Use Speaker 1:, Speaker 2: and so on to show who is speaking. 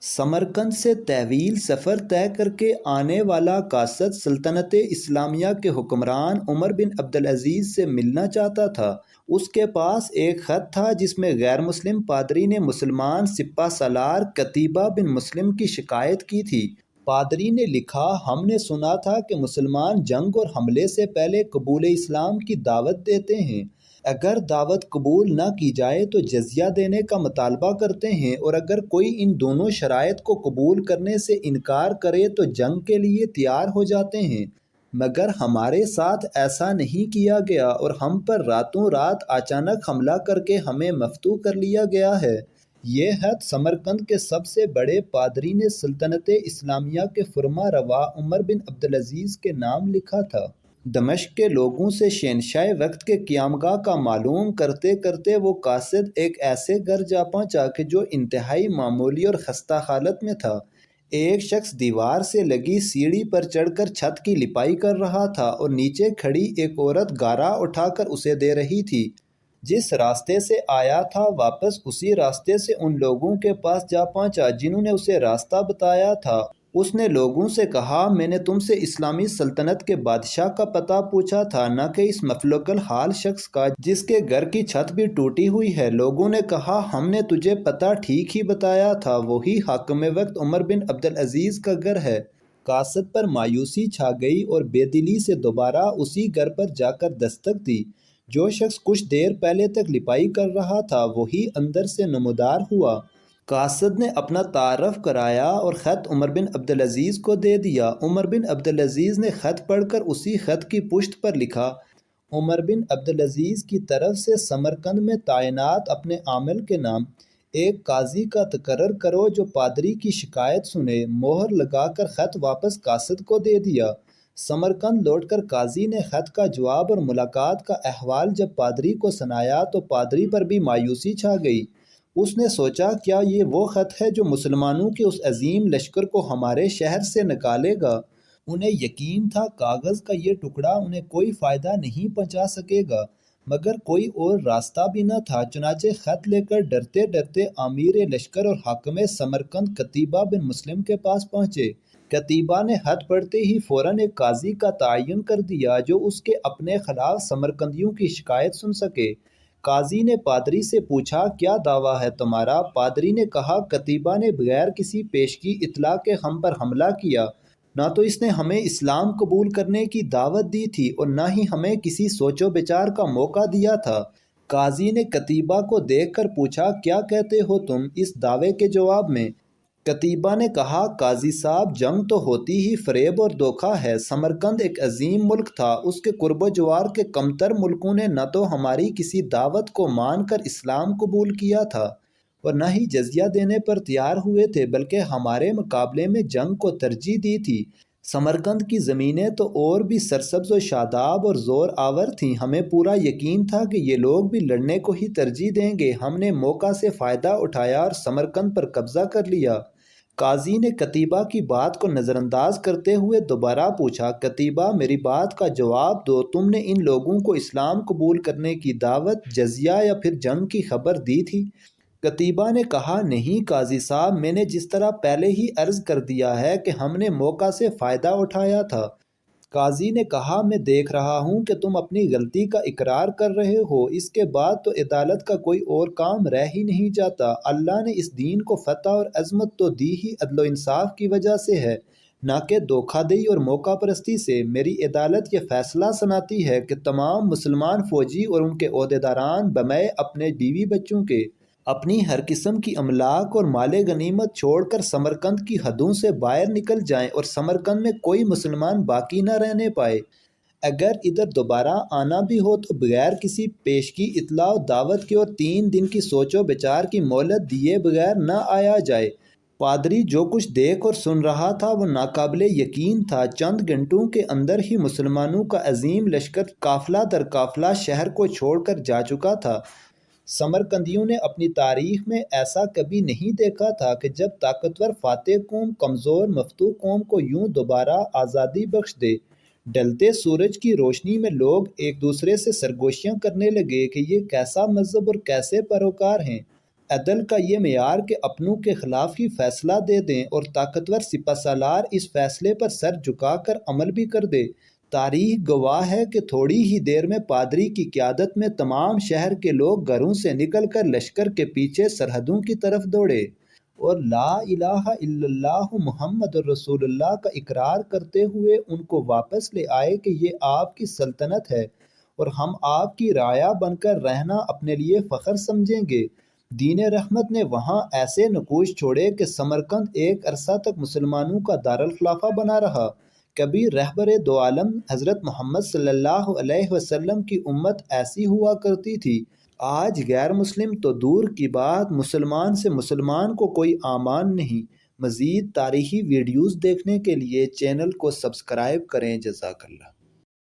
Speaker 1: سمرقند سے طویل سفر طے کر کے آنے والا قاصد سلطنت اسلامیہ کے حکمران عمر بن عبدالعزیز سے ملنا چاہتا تھا۔ اس کے پاس ایک خط تھا جس میں غیر مسلم پادری نے مسلمان سپہ سالار قتیبہ بن مسلم کی شکایت کی تھی۔ پادری نے لکھا، ہم نے سنا تھا کہ مسلمان جنگ اور حملے سے پہلے قبول اسلام کی دعوت دیتے ہیں۔ اگر دعوت قبول نہ کی جائے تو جزیہ دینے کا مطالبہ کرتے ہیں، اور اگر کوئی ان دونوں شرائط کو قبول کرنے سے انکار کرے تو جنگ کے لیے تیار ہو جاتے ہیں۔ مگر ہمارے ساتھ ایسا نہیں کیا گیا اور ہم پر راتوں رات اچانک حملہ کر کے ہمیں مفتو کر لیا گیا ہے۔ یہ خط سمرقند کے سب سے بڑے پادری نے سلطنت اسلامیہ کے فرما روا عمر بن عبدالعزیز کے نام لکھا تھا۔ دمشق کے لوگوں سے شہنشاہ وقت کے قیامگاہ کا معلوم کرتے کرتے وہ قاصد ایک ایسے گھر جا پہنچا کہ جو انتہائی معمولی اور خستہ حالت میں تھا۔ ایک شخص دیوار سے لگی سیڑھی پر چڑھ کر چھت کی لپائی کر رہا تھا اور نیچے کھڑی ایک عورت گارا اٹھا کر اسے دے رہی تھی۔ جس راستے سے آیا تھا واپس اسی راستے سے ان لوگوں کے پاس جا پہنچا جنہوں نے اسے راستہ بتایا تھا۔ اس نے لوگوں سے کہا، میں نے تم سے اسلامی سلطنت کے بادشاہ کا پتہ پوچھا تھا، نہ کہ اس مفلوک الحال شخص کا جس کے گھر کی چھت بھی ٹوٹی ہوئی ہے۔ لوگوں نے کہا، ہم نے تجھے پتہ ٹھیک ہی بتایا تھا، وہی حاکم وقت عمر بن عبدالعزیز کا گھر ہے۔ قاصد پر مایوسی چھا گئی اور بے دلی سے دوبارہ اسی گھر پر جا کر دستک دی۔ جو شخص کچھ دیر پہلے تک لپائی کر رہا تھا وہی اندر سے نمودار ہوا۔ قاصد نے اپنا تعارف کرایا اور خط عمر بن عبدالعزیز کو دے دیا۔ عمر بن عبدالعزیز نے خط پڑھ کر اسی خط کی پشت پر لکھا، عمر بن عبدالعزیز کی طرف سے سمرقند میں تعینات اپنے عامل کے نام ایک قاضی کا تقرر کرو جو پادری کی شکایت سنے۔ مہر لگا کر خط واپس قاصد کو دے دیا۔ سمرقند لوٹ کر قاضی نے خط کا جواب اور ملاقات کا احوال جب پادری کو سنایا تو پادری پر بھی مایوسی چھا گئی۔ اس نے سوچا، کیا یہ وہ خط ہے جو مسلمانوں کے اس عظیم لشکر کو ہمارے شہر سے نکالے گا؟ انہیں یقین تھا کاغذ کا یہ ٹکڑا انہیں کوئی فائدہ نہیں پہنچا سکے گا، مگر کوئی اور راستہ بھی نہ تھا۔ چنانچہ خط لے کر ڈرتے ڈرتے امیر لشکر اور حاکم سمرقند قتیبہ بن مسلم کے پاس پہنچے۔ قتیبہ نے خط پڑھتے ہی فوراً ایک قاضی کا تعین کر دیا جو اس کے اپنے خلاف سمرقندیوں کی شکایت سن سکے۔ قاضی نے پادری سے پوچھا، کیا دعویٰ ہے تمہارا؟ پادری نے کہا، قتیبہ نے بغیر کسی پیشگی اطلاع کے ہم پر حملہ کیا۔ نہ تو اس نے ہمیں اسلام قبول کرنے کی دعوت دی تھی اور نہ ہی ہمیں کسی سوچ و بچار کا موقع دیا تھا۔ قاضی نے قتیبہ کو دیکھ کر پوچھا، کیا کہتے ہو تم اس دعوے کے جواب میں؟ قتیبہ نے کہا، قاضی صاحب، جنگ تو ہوتی ہی فریب اور دھوکہ ہے۔ سمرقند ایک عظیم ملک تھا، اس کے قرب و جوار کے کمتر ملکوں نے نہ تو ہماری کسی دعوت کو مان کر اسلام قبول کیا تھا اور نہ ہی جزیہ دینے پر تیار ہوئے تھے، بلکہ ہمارے مقابلے میں جنگ کو ترجیح دی تھی۔ سمرقند کی زمینیں تو اور بھی سرسبز و شاداب اور زور آور تھیں۔ ہمیں پورا یقین تھا کہ یہ لوگ بھی لڑنے کو ہی ترجیح دیں گے۔ ہم نے موقع سے فائدہ اٹھایا اور سمرقند پر قبضہ کر لیا۔ قاضی نے قتیبہ کی بات کو نظر انداز کرتے ہوئے دوبارہ پوچھا، قتیبہ، میری بات کا جواب دو، تم نے ان لوگوں کو اسلام قبول کرنے کی دعوت، جزیہ یا پھر جنگ کی خبر دی تھی؟ قتیبہ نے کہا، نہیں قاضی صاحب، میں نے جس طرح پہلے ہی عرض کر دیا ہے کہ ہم نے موقع سے فائدہ اٹھایا تھا۔ قاضی نے کہا، میں دیکھ رہا ہوں کہ تم اپنی غلطی کا اقرار کر رہے ہو، اس کے بعد تو عدالت کا کوئی اور کام رہ ہی نہیں جاتا۔ اللہ نے اس دین کو فتح اور عظمت تو دی ہی عدل و انصاف کی وجہ سے ہے، نہ کہ دھوکہ دہی اور موقع پرستی سے۔ میری عدالت یہ فیصلہ سناتی ہے کہ تمام مسلمان فوجی اور ان کے عہدیداران بمئے اپنے بیوی بچوں کے اپنی ہر قسم کی املاک اور مال غنیمت چھوڑ کر سمرقند کی حدوں سے باہر نکل جائیں اور سمرقند میں کوئی مسلمان باقی نہ رہنے پائے۔ اگر ادھر دوبارہ آنا بھی ہو تو بغیر کسی پیشگی اطلاع و دعوت کے اور 3 دن کی سوچ و بچار کی مہلت دیے بغیر نہ آیا جائے۔ پادری جو کچھ دیکھ اور سن رہا تھا وہ ناقابل یقین تھا۔ چند گھنٹوں کے اندر ہی مسلمانوں کا عظیم لشکر قافلہ در قافلہ شہر کو چھوڑ کر جا چکا تھا۔ سمرقندیوں نے اپنی تاریخ میں ایسا کبھی نہیں دیکھا تھا کہ جب طاقتور فاتح قوم کمزور مفتوح قوم کو یوں دوبارہ آزادی بخش دے۔ ڈھلتے سورج کی روشنی میں لوگ ایک دوسرے سے سرگوشیاں کرنے لگے کہ یہ کیسا مذہب اور کیسے پیروکار ہیں۔ عدل کا یہ معیار کہ اپنوں کے خلاف ہی فیصلہ دے دیں اور طاقتور سپہ سالار اس فیصلے پر سر جھکا کر عمل بھی کر دے۔ تاریخ گواہ ہے کہ تھوڑی ہی دیر میں پادری کی قیادت میں تمام شہر کے لوگ گھروں سے نکل کر لشکر کے پیچھے سرحدوں کی طرف دوڑے اور لا الہ الا اللہ محمد رسول اللہ کا اقرار کرتے ہوئے ان کو واپس لے آئے کہ یہ آپ کی سلطنت ہے اور ہم آپ کی رعایا بن کر رہنا اپنے لیے فخر سمجھیں گے۔ دین رحمت نے وہاں ایسے نقوش چھوڑے کہ سمرقند ایک عرصہ تک مسلمانوں کا دارالخلافہ بنا رہا۔ کبھی رہبر دو عالم حضرت محمد صلی اللہ علیہ وسلم کی امت ایسی ہوا کرتی تھی۔ آج غیر مسلم تو دور کی بات، مسلمان سے مسلمان کو کوئی امان نہیں۔ مزید تاریخی ویڈیوز دیکھنے کے لیے چینل کو سبسکرائب کریں۔ جزاک اللہ۔